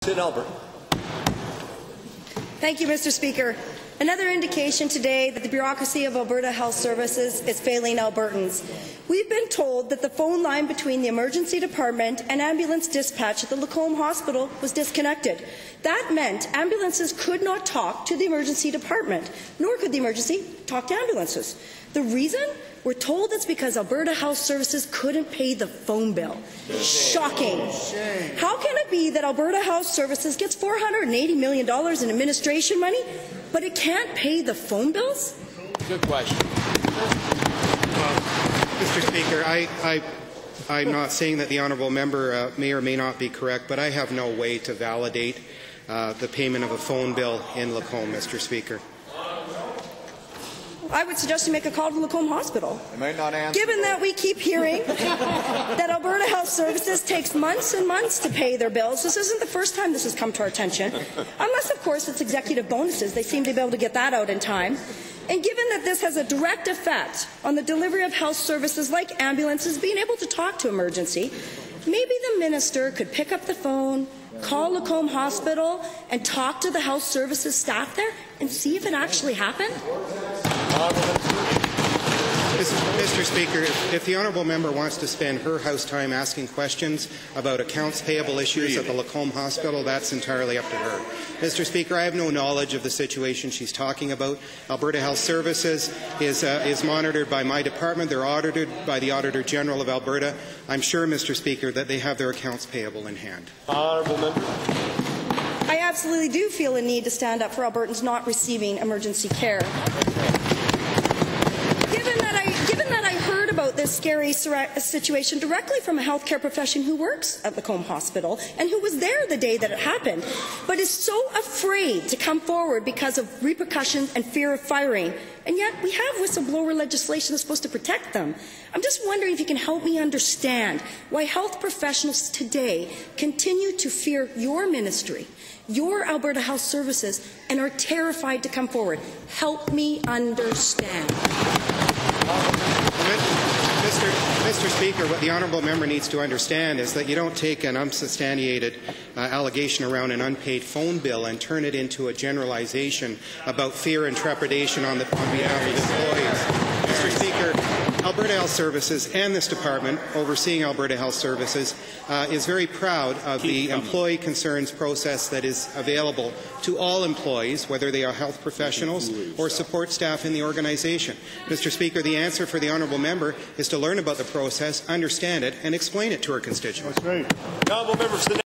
Sid Albert. Thank you, Mr. Speaker. Another indication today that the bureaucracy of Alberta Health Services is failing Albertans. We've been told that the phone line between the emergency department and ambulance dispatch at the Lacombe Hospital was disconnected. That meant ambulances could not talk to the emergency department, nor could the emergency talk to ambulances. The reason? We're told it's because Alberta Health Services couldn't pay the phone bill. Shocking. How can it be that Alberta Health Services gets $480 million in administration money, but it can't pay the phone bills? Good question. Mr. Speaker, I'm not saying that the honourable member may or may not be correct, but I have no way to validate the payment of a phone bill in Lacombe, Mr. Speaker. I would suggest you make a call to Lacombe Hospital. I might not answer. Given that we keep hearing that Alberta Health Services takes months and months to pay their bills, this isn't the first time this has come to our attention. Unless, of course, it's executive bonuses. They seem to be able to get that out in time. And given that this has a direct effect on the delivery of health services like ambulances being able to talk to emergency, maybe the minister could pick up the phone, call Lacombe Hospital, and talk to the health services staff there and see if it actually happened? Mr. Speaker, if the honourable member wants to spend her House time asking questions about accounts payable issues at the Lacombe Hospital, that's entirely up to her. Mr. Speaker, I have no knowledge of the situation she's talking about. Alberta Health Services is monitored by my department. They're audited by the Auditor General of Alberta. I'm sure, Mr. Speaker, that they have their accounts payable in hand. Honourable member. I absolutely do feel a need to stand up for Albertans not receiving emergency care. Given that I heard about this scary situation directly from a healthcare profession who works at Lacombe Hospital and who was there the day that it happened, but is so afraid to come forward because of repercussions and fear of firing, and yet we have whistleblower legislation that's supposed to protect them. I'm just wondering if you can help me understand why health professionals today continue to fear your ministry, your Alberta Health Services, and are terrified to come forward. Help me understand. Mr. Speaker, what the honourable member needs to understand is that you don't take an unsubstantiated allegation around an unpaid phone bill and turn it into a generalization about fear and trepidation on behalf of employees. Mr. Speaker, Alberta Health Services and this department, overseeing Alberta Health Services, is very proud of the employee concerns process that is available to all employees, whether they are health professionals or support staff in the organization. Mr. Speaker, the answer for the honourable member is to learn about the process, understand it, and explain it to her constituents. That's right.